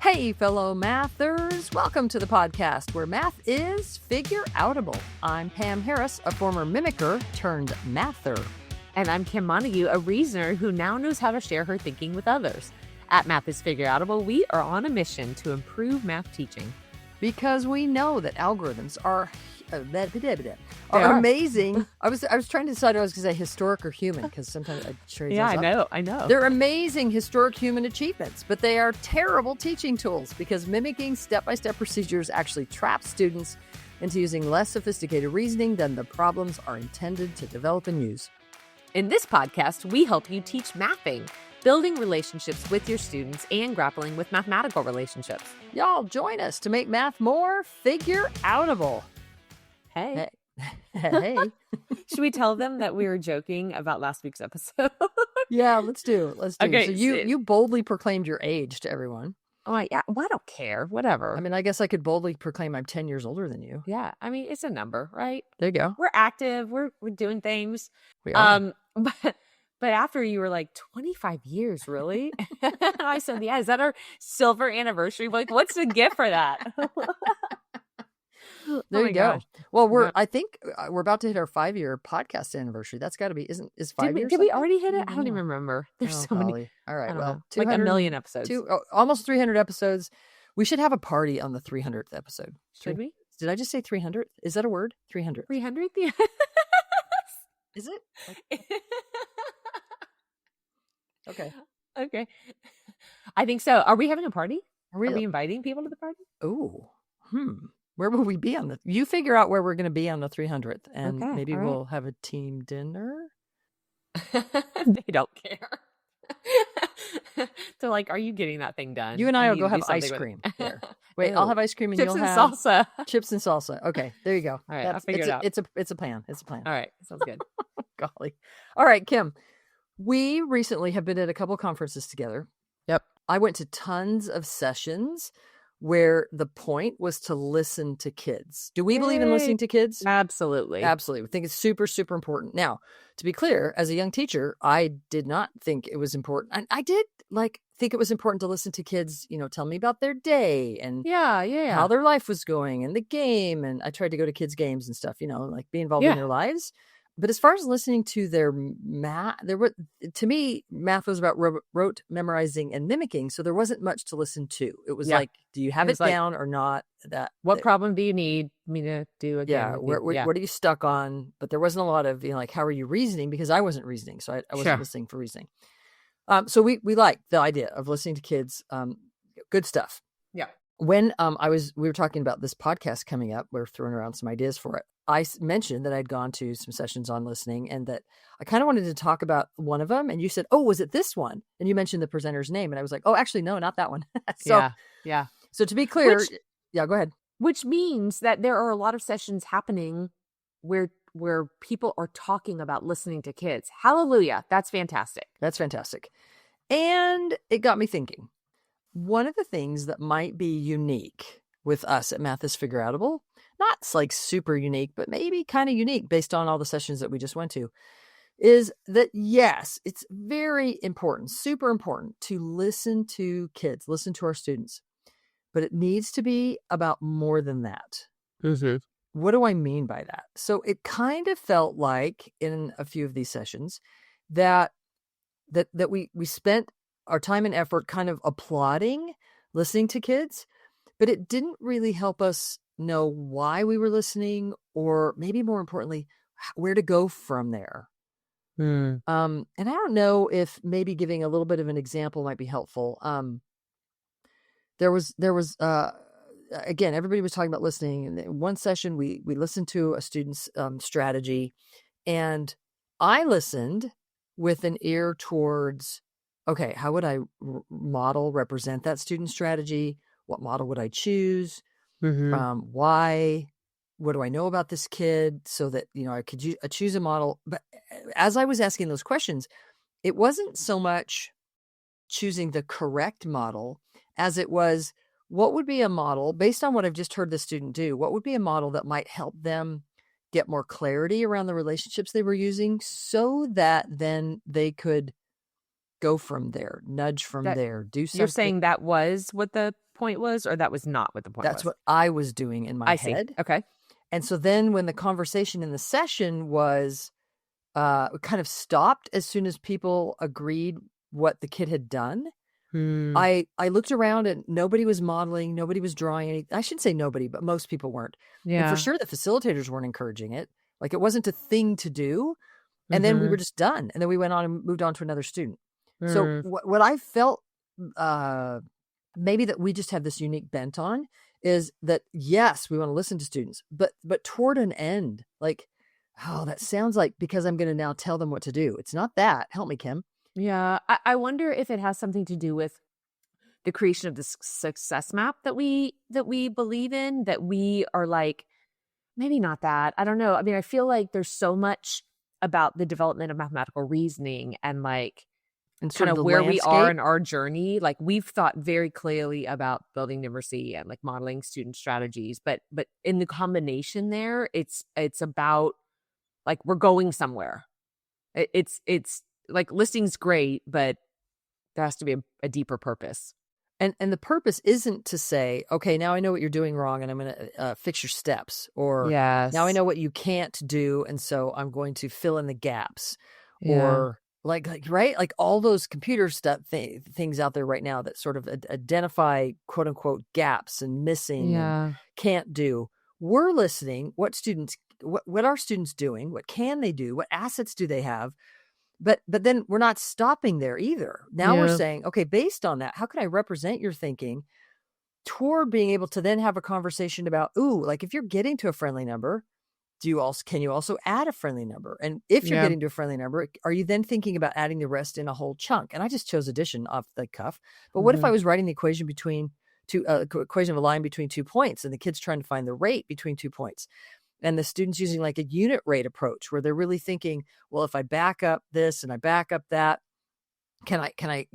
Hey, fellow mathers. Welcome to the podcast where math is figure-outable. I'm Pam Harris, a former mimicker turned mather. And I'm Kim Montague, a reasoner who now knows how to share her thinking with others. At Math is Figure-Outable, we are on a mission to improve math teaching. Because we know that algorithms are amazing. I was trying to decide if I was going to say historic or human, because sometimes I trade those up. I know. They're amazing historic human achievements, but they are terrible teaching tools because mimicking step-by-step procedures actually traps students into using less sophisticated reasoning than the problems are intended to develop and use. In this podcast, we help you teach mathing, building relationships with your students, and grappling with mathematical relationships. Y'all join us to make math more figure-outable. Hey. Hey. Should we tell them that we were joking about last week's episode? Yeah, let's do. Okay, So you boldly proclaimed your age to everyone. Oh, yeah. Well, I don't care. Whatever. I mean, I guess I could boldly proclaim I'm 10 years older than you. Yeah. I mean, it's a number, right? There you go. We're active. We're doing things. We are. But after you were like 25 years, really? I said, yeah, is that our silver anniversary? Like, what's the gift for that? There you go. Well, I think we're about to hit our 5-year podcast anniversary. That's got to be, is 5 years? Did we already hit it? I don't even remember. There's so many. Probably. All right. Well, like a million episodes. Almost 300 episodes. We should have a party on the 300th episode. Should we? Did I just say 300th? Is that a word? 300. 300th? Yeah. Is it? Okay. Okay. I think so. Are we having a party? Are we inviting people to the party? Oh, where will we be you figure out where we're going to be on the 300th, and maybe we'll have a team dinner. They don't care. They're like, are you getting that thing done? You and I will go have ice cream there. Wait, I'll have ice cream and you'll have salsa. Chips and salsa. Okay, there you go. All right, I'll figure it out. It's a plan. It's a plan. All right, sounds good. Golly. All right, Kim. We recently have been at a couple conferences together. Yep. I went to tons of sessions where the point was to listen to kids. Do we believe in listening to kids? Absolutely. Absolutely. We think it's super, super important. Now, to be clear, as a young teacher, I did not think it was important. I did think it was important to listen to kids, tell me about their day and how their life was going and the game. And I tried to go to kids' games and stuff, like be involved in their lives. But as far as listening to their math, to me, math was about rote memorizing and mimicking. So there wasn't much to listen to. It was like, do you have it down or not? What problem do you need me to do again? Yeah. What are you stuck on? But there wasn't a lot of, how are you reasoning? Because I wasn't reasoning. So I wasn't listening for reasoning. So we like the idea of listening to kids. Good stuff. Yeah. When we were talking about this podcast coming up, we're throwing around some ideas for it. I mentioned that I'd gone to some sessions on listening and that I kind of wanted to talk about one of them. And you said, oh, was it this one? And you mentioned the presenter's name. And I was like, oh, actually, no, not that one. Yeah. So to be clear, go ahead. Which means that there are a lot of sessions happening where people are talking about listening to kids. Hallelujah. That's fantastic. That's fantastic. And it got me thinking. One of the things that might be unique with us at Math is Figure-Outable, not like super unique, but maybe kind of unique based on all the sessions that we just went to, is that, yes, it's very important, super important to listen to kids, listen to our students, but it needs to be about more than that. Mm-hmm. What do I mean by that? So it kind of felt like in a few of these sessions that we spent our time and effort kind of applauding listening to kids, but it didn't really help us know why we were listening, or maybe more importantly, where to go from there. And I don't know if maybe giving a little bit of an example might be helpful. There was again, everybody was talking about listening. And in one session, we listened to a student's strategy, and I listened with an ear towards, okay, how would I represent that student strategy? What model would I choose? Why? What do I know about this kid? So that, I could choose a model. But as I was asking those questions, it wasn't so much choosing the correct model as it was, what would be a model based on what I've just heard the student do? What would be a model that might help them get more clarity around the relationships they were using, so that then they could go from there, nudge from there, do something. You're saying that was what the point was, or that was not what the point That's was? what I was doing in my I see. head. Okay. And so then when the conversation in the session was kind of stopped as soon as people agreed what the kid had done, Hmm. I looked around and nobody was modeling, nobody was drawing any. I shouldn't say nobody, but most people weren't. And for Yeah. sure the facilitators weren't encouraging it. Like it wasn't a thing to do. And then we were Mm-hmm. just done. And then we went on and moved on to another student. So Mm. what I felt uh, maybe that we just have this unique bent on is that, yes, we want to listen to students, but toward an end, like, oh, that sounds like because I'm going to now tell them what to do. It's not that. Help me, Kim. Yeah. I wonder if it has something to do with the creation of this success map that we believe in, that we are like, maybe not that. I don't know. I mean, I feel like there's so much about the development of mathematical reasoning and like And sort kind of of the where we are landscape. in our journey. Like we've thought very clearly about building numeracy and like modeling student strategies, but in the combination there, it's about like we're going somewhere. It's like listing's great, but there has to be a deeper purpose. And the purpose isn't to say, okay, now I know what you're doing wrong and I'm going to fix your steps, or now I Yes. know what you can't do. And so I'm going to fill in the gaps, Yeah. or right. Like all those computer stuff things out there right now that sort of identify quote unquote gaps and missing and Yeah. can't do. We're listening. What are students doing? What can they do? What assets do they have? But then we're not stopping there either. Now we're Yeah. saying, okay, based on that, how can I represent your thinking toward being able to then have a conversation about, ooh, like if you're getting to a friendly number, can you also add a friendly number? And if you're Yeah. getting to a friendly number, are you then thinking about adding the rest in a whole chunk? And I just chose addition off the cuff. But what if I Mhm. was writing the equation between equation of a line between 2 points, and the kid's trying to find the rate between 2 points? And the students using like a unit rate approach where they're really thinking, well, if I back up this and I back up that, can I,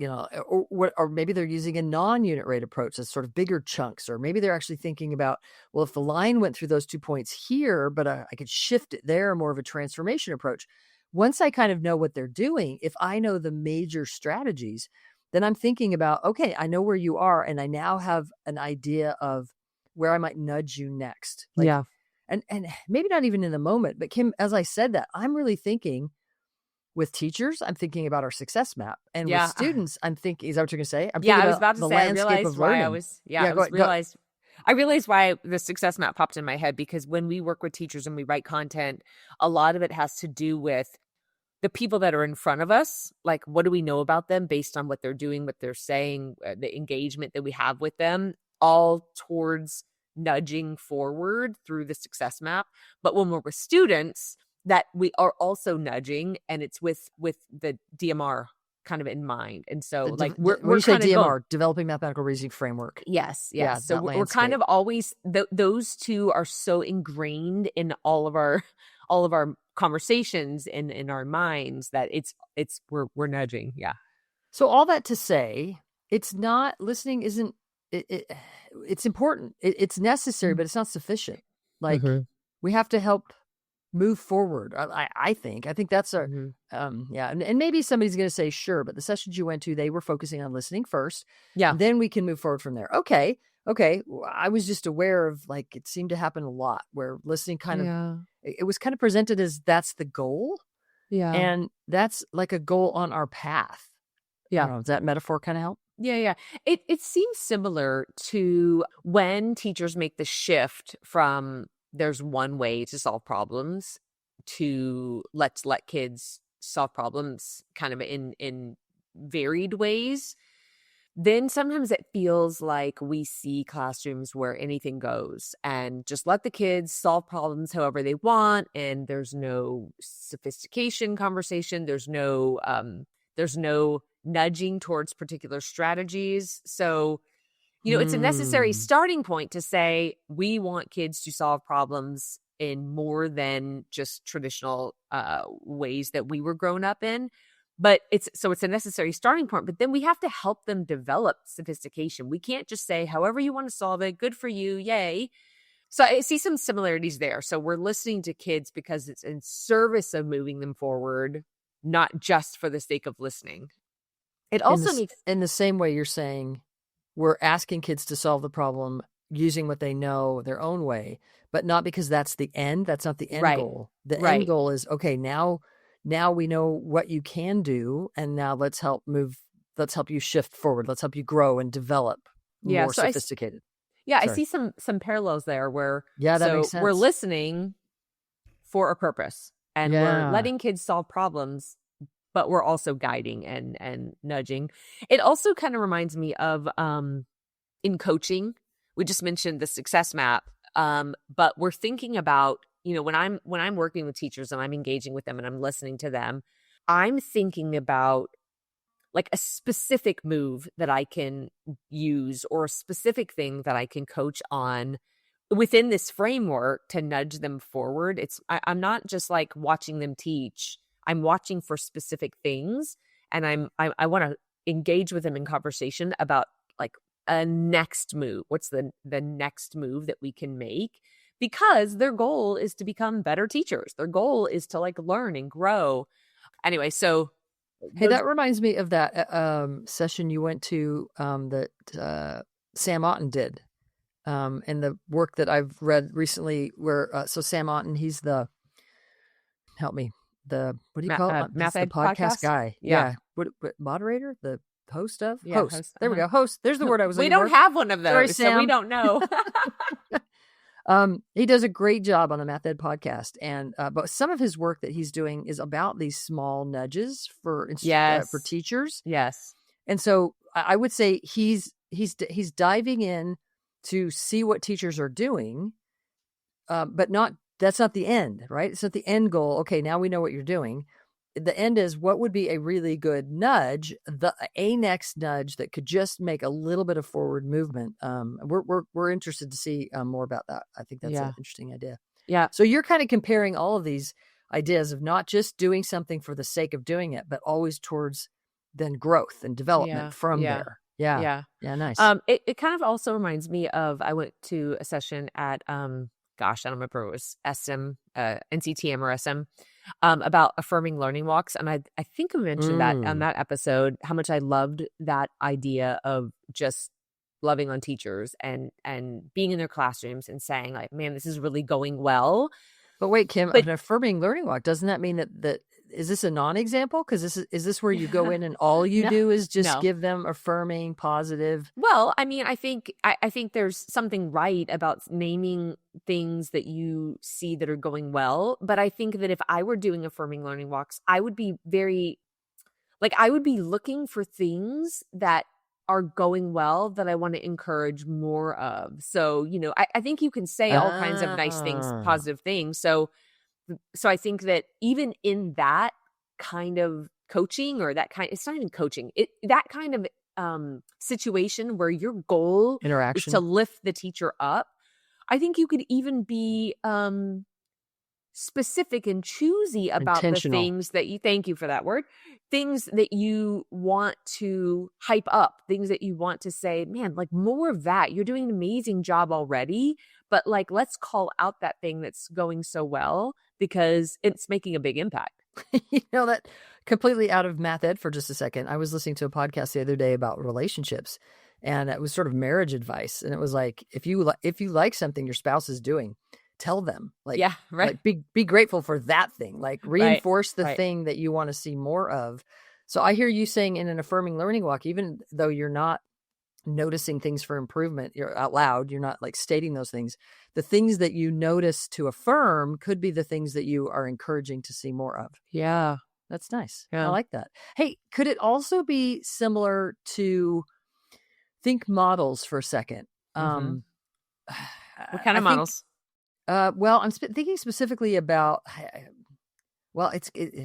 or maybe they're using a non-unit rate approach that's sort of bigger chunks, or maybe they're actually thinking about, well, if the line went through those 2 points here, but I could shift it there, more of a transformation approach. Once I kind of know what they're doing, if I know the major strategies, then I'm thinking about, okay, I know where you are, and I now have an idea of where I might nudge you next. Like, Yeah. and maybe not even in the moment, but Kim, as I said that, I'm really thinking with teachers, I'm thinking about our success map. And with Yeah. students, I'm thinking, is that what you're going to say? I'm Yeah, thinking I was about about to the say I landscape realized of why learning. I Go was ahead. Go. I realized why the success map popped in my head, because when we work with teachers and we write content, a lot of it has to do with the people that are in front of us. Like, what do we know about them based on what they're doing, what they're saying, the engagement that we have with them, all towards nudging forward through the success map. But when we're with students, that we are also nudging, and it's with the DMR kind of in mind. And so like When we're you say kind of going, DMR, developing mathematical reasoning framework. yes, Yeah, yes. So that we're kind landscape. of always those two are so ingrained in all of our conversations in our minds that we're nudging. Yeah. So all that to say, it's not listening isn't it's important. It's necessary, but it's not sufficient. Like Mm-hmm. we have to help move forward. I think that's our Mm-hmm. yeah. And maybe somebody's going to say, sure, but the sessions you went to, they were focusing on listening first. Yeah. And then we can move forward from there. Okay. I was just aware of, like, it seemed to happen a lot where listening kind of, Yeah. it was kind of presented as that's the goal. Yeah. And that's like a goal on our path. I Yeah. don't know, does that metaphor kind of help? Yeah, yeah. It seems similar to when teachers make the shift from there's one way to solve problems to let's let kids solve problems kind of in varied ways. Then sometimes it feels like we see classrooms where anything goes and just let the kids solve problems however they want, and there's no sophistication conversation, there's no nudging towards particular strategies. So, it's a necessary starting point to say we want kids to solve problems in more than just traditional ways that we were grown up in. But it's a necessary starting point, but then we have to help them develop sophistication. We can't just say, however you want to solve it, good for you, yay. So I see some similarities there. So we're listening to kids because it's in service of moving them forward, not just for the sake of listening. It also makes In the same way you're saying, we're asking kids to solve the problem using what they know their own way, but not because that's the end. That's not the end Right. goal. The end Right. goal is, okay, now we know what you can do, and now let's help you shift forward. Let's help you grow and develop Yeah. more sophisticated. I Sorry. see some parallels there where Yeah, that makes we're sense. listening for a purpose and we're Yeah. letting kids solve problems, but we're also guiding and nudging. It also kind of reminds me of in coaching, we just mentioned the success map, but we're thinking about, when I'm working with teachers and I'm engaging with them and I'm listening to them, I'm thinking about like a specific move that I can use or a specific thing that I can coach on within this framework to nudge them forward. I'm not just like watching them teach. I'm watching for specific things, and I want to engage with them in conversation about like a next move. What's the next move that we can make? Because their goal is to become better teachers. Their goal is to like learn and grow. Anyway, so Hey, that reminds me of that session you went to that Sam Otten did, and the work that I've read recently. Where so Sam Otten, he's help me, what do you call it? Math The Ed podcast guy. Yeah. What moderator? The host of Yeah, host. There we go. Host. There's the word I was We looking for. don't have one of those, Sorry, so Sam. we don't know. He does a great job on the Math Ed podcast, and but some of his work that he's doing is about these small nudges for teachers. Yes, and so I would say he's diving in to see what teachers are doing, but that's not the end, right? It's not the end goal. Okay, now we know what you're doing. The end is what would be a really good nudge, a next nudge that could just make a little bit of forward movement. We're interested to see more about that. I think that's an interesting idea. Yeah. So you're kind of comparing all of these ideas of not just doing something for the sake of doing it, but always towards then growth and development from there. Yeah. Nice. It kind of also reminds me of, I went to a session at, I don't remember, it was NCTM or SM, about affirming learning walks. And I think I mentioned that on that episode, how much I loved that idea of just loving on teachers and being in their classrooms and saying like, man, this is really going well. But wait, Kim, an affirming learning walk, doesn't that mean that is this a non-example? Because is this where you go in and all you do is just give them affirming, positive? Well, I mean, I think there's something right about naming things that you see that are going well. But I think that if I were doing affirming learning walks, I would be I would be looking for things that are going well that I want to encourage more of. So, I think you can say all kinds of nice things, positive things. So I think that even in that kind of coaching it's not even coaching, that kind of situation where your goal interaction is to lift the teacher up, I think you could even be specific and choosy about the things that thank you for that word, things that you want to hype up, things that you want to say, man, like more of that. You're doing an amazing job already, but like, let's call out that thing that's going so well because it's making a big impact. That completely out of Math Ed for just a second. I was listening to a podcast the other day about relationships, and it was sort of marriage advice. And it was like, if you like something your spouse is doing, tell them, like, yeah, right. Like be grateful for that thing, like reinforce the thing that you want to see more of. So I hear you saying in an affirming learning walk, even though you're not noticing things for improvement, you're out loud, you're not like stating those things. The things that you notice to affirm could be the things that you are encouraging to see more of. Yeah. That's nice. Yeah. I like that. Hey, could it also be similar to think models for a second? What kind of models? Well, I'm thinking specifically about. Well,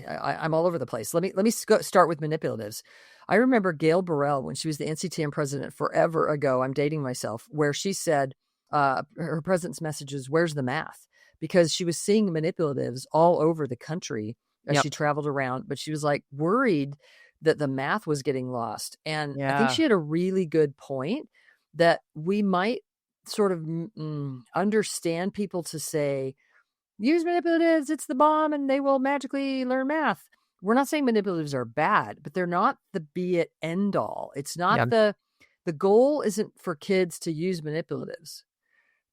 I'm all over the place. Let me start with manipulatives. I remember Gail Burrell when she was the NCTM president forever ago. I'm dating myself, where she said her president's message is, "Where's the math?" Because she was seeing manipulatives all over the country as she traveled around, but she was like worried that the math was getting lost. And I think she had a really good point that we might sort of understand people to say, use manipulatives, it's the bomb, and they will magically learn math. We're not saying manipulatives are bad, but they're not the be it end all. It's not the goal isn't for kids to use manipulatives.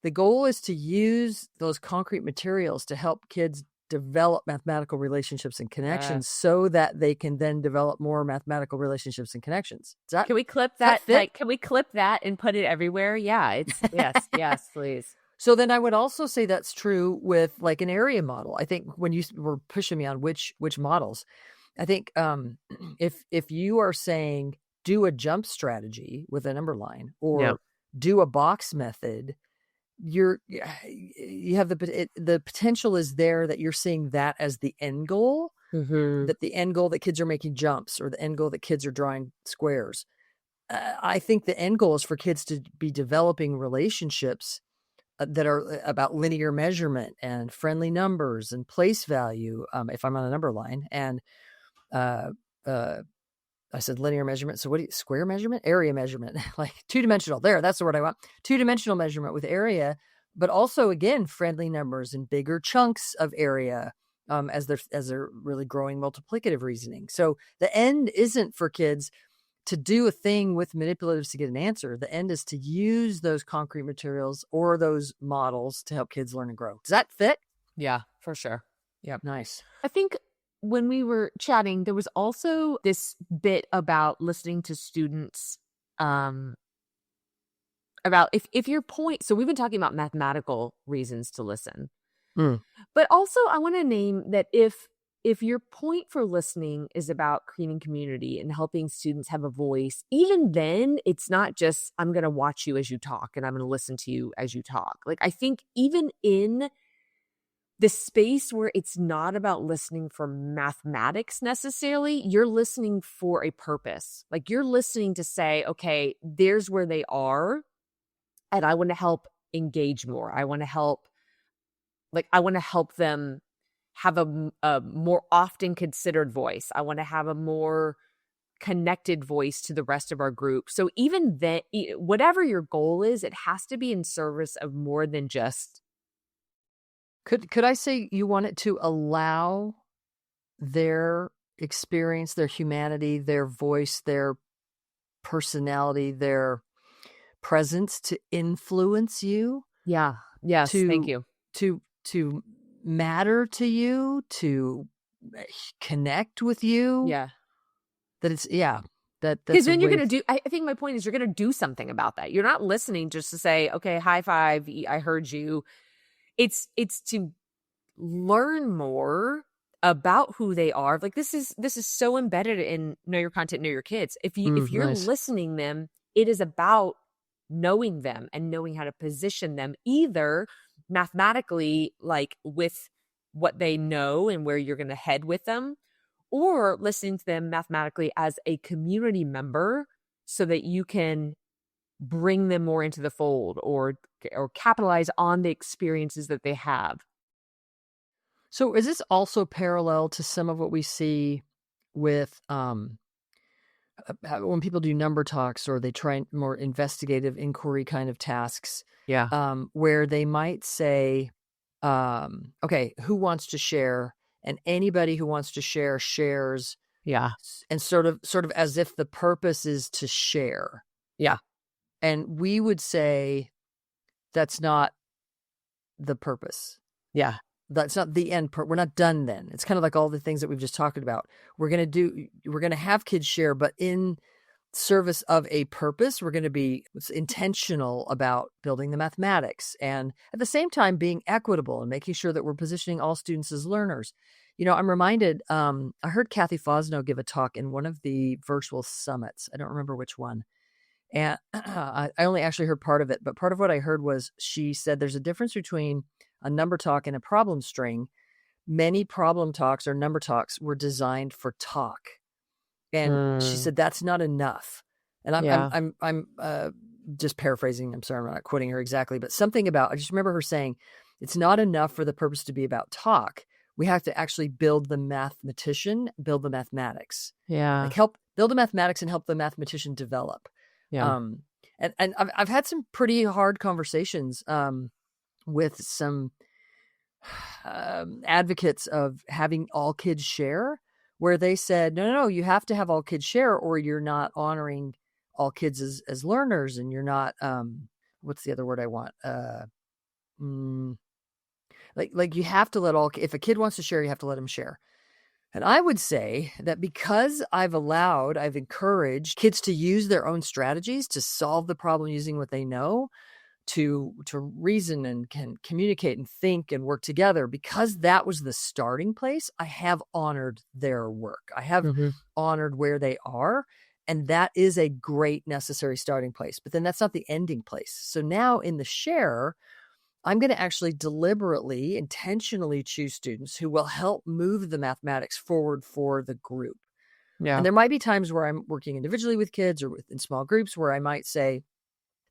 The goal is to use those concrete materials to help kids develop mathematical relationships and connections so that they can then develop more mathematical relationships and connections. Can we clip that? Like, can we clip that and put it everywhere? Yeah, it's yes, please. So then I would also say that's true with like an area model. I think when you were pushing me on which models, I think if you are saying do a jump strategy with a number line or do a box method, you have the potential is there that you're seeing that as the end goal, that the end goal that kids are making jumps or the end goal that kids are drawing squares. I think the end goal is for kids to be developing relationships that are about linear measurement and friendly numbers and place value. If I'm on a number line and I said linear measurement. So square measurement, area measurement, like two-dimensional there. That's the word I want. Two-dimensional measurement with area, but also again, friendly numbers and bigger chunks of area as they're really growing multiplicative reasoning. So the end isn't for kids to do a thing with manipulatives to get an answer. The end is to use those concrete materials or those models to help kids learn and grow. Does that fit? Yeah, for sure. Yeah. Nice. I think when we were chatting, there was also this bit about listening to students about if your point, so we've been talking about mathematical reasons to listen, but also I want to name that if your point for listening is about creating community and helping students have a voice, even then it's not just, I'm going to watch you as you talk and I'm going to listen to you as you talk. Like, I think even in the space where it's not about listening for mathematics necessarily, you're listening for a purpose. Like, you're listening to say, okay, there's where they are, and I want to help engage more. I want to help them have a more often considered voice. I want to have a more connected voice to the rest of our group. So even then, whatever your goal is, it has to be in service of more than just. Could I say you want it to allow their experience, their humanity, their voice, their personality, their presence to influence you? Yeah. Yes. Thank you. To matter to you, to connect with you. Yeah. That it's, that's because then you're going to do, I think my point is you're going to do something about that. You're not listening just to say, okay, high five, I heard you. It's to learn more about who they are. Like, this is so embedded in know your content, know your kids. If you're nice. listening them, it is about knowing them and knowing how to position them either mathematically, like with what they know and where you're going to head with them, or listening to them mathematically as a community member so that you can bring them more into the fold or capitalize on the experiences that they have. So is this also parallel to some of what we see with when people do number talks or they try more investigative inquiry kind of tasks? Yeah. Where they might say, okay, who wants to share? And anybody who wants to share shares. Yeah. And sort of as if the purpose is to share. Yeah. And we would say that's not the purpose. Yeah. That's not the end. We're not done then. It's kind of like all the things that we've just talked about. We're going to have kids share, but in service of a purpose, we're going to be intentional about building the mathematics and at the same time being equitable and making sure that we're positioning all students as learners. You know, I'm reminded, I heard Kathy Fosno give a talk in one of the virtual summits. I don't remember which one. And I only actually heard part of it, but part of what I heard was she said there's a difference between a number talk and a problem string. Many problem talks or number talks were designed for talk. And she said that's not enough. And I'm just paraphrasing. I'm sorry, I'm not quoting her exactly, but something about, I just remember her saying it's not enough for the purpose to be about talk. We have to actually build the mathematician, build the mathematics. Yeah. Like help build the mathematics and help the mathematician develop. Yeah. And I've had some pretty hard conversations with some advocates of having all kids share, where they said, no, you have to have all kids share or you're not honoring all kids as learners, and you're not, what's the other word I want? Like you have to let if a kid wants to share, you have to let them share. And I would say that because I've encouraged kids to use their own strategies to solve the problem using what they know, to reason and can communicate and think and work together, because that was the starting place, I have honored their work. I have honored where they are. And that is a great necessary starting place. But then that's not the ending place. So now in the share, I'm going to actually deliberately, intentionally choose students who will help move the mathematics forward for the group. Yeah. And there might be times where I'm working individually with kids or in small groups where I might say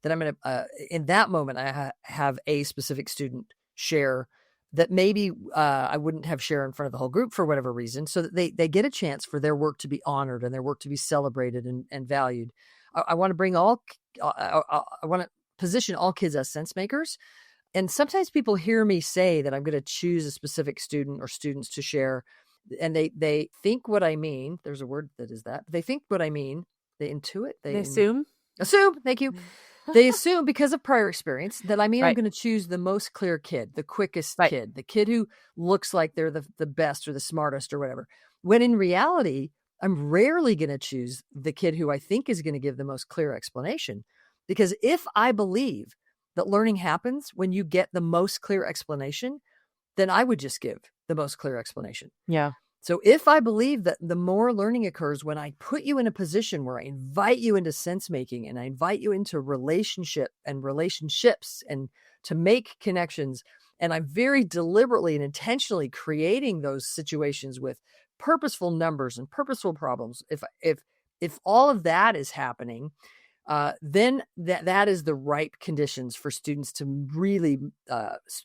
that I'm going to, in that moment, I have a specific student share that maybe I wouldn't have share in front of the whole group for whatever reason, so that they get a chance for their work to be honored and their work to be celebrated and valued. I want to bring I want to position all kids as sense makers. And sometimes people hear me say that I'm going to choose a specific student or students to share, and they think what I mean. There's a word that is that. They think what I mean. They intuit. They assume. Thank you. They assume, because of prior experience, that I mean, I'm going to choose the most clear kid, the quickest kid, the kid who looks like they're the best or the smartest or whatever. When in reality, I'm rarely going to choose the kid who I think is going to give the most clear explanation. Because if I believe that learning happens when you get the most clear explanation, then I would just give the most clear explanation. Yeah. So if I believe that the more learning occurs when I put you in a position where I invite you into sense making and I invite you into relationships and to make connections, and I'm very deliberately and intentionally creating those situations with purposeful numbers and purposeful problems, if all of that is happening, then that is the ripe conditions for students to really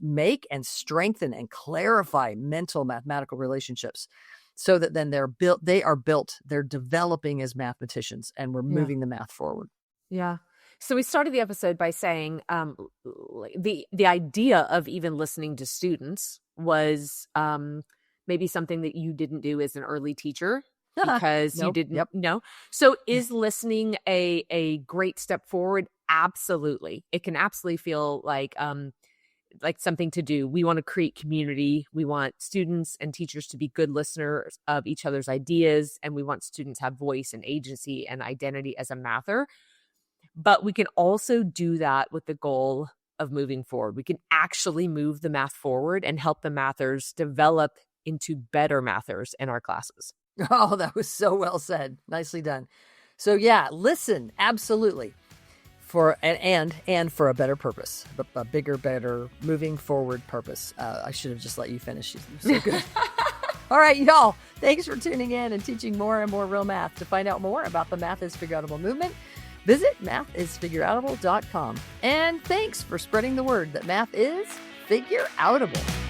make and strengthen and clarify mental mathematical relationships, so that then they're developing as mathematicians, and we're moving the math forward. Yeah. So we started the episode by saying the idea of even listening to students was maybe something that you didn't do as an early teacher. Because you didn't know. So is listening a great step forward? Absolutely. It can absolutely feel like something to do. We want to create community. We want students and teachers to be good listeners of each other's ideas. And we want students to have voice and agency and identity as a mather. But we can also do that with the goal of moving forward. We can actually move the math forward and help the mathers develop into better mathers in our classes. Oh, that was so well said. Nicely done. So yeah, listen, absolutely, for and for a better purpose, a bigger, better, moving forward purpose. I should have just let you finish. You're so good. All right, y'all. Thanks for tuning in and teaching more and more real math. To find out more about the Math is Figureoutable movement, visit mathisfigureoutable.com. And thanks for spreading the word that math is figureoutable.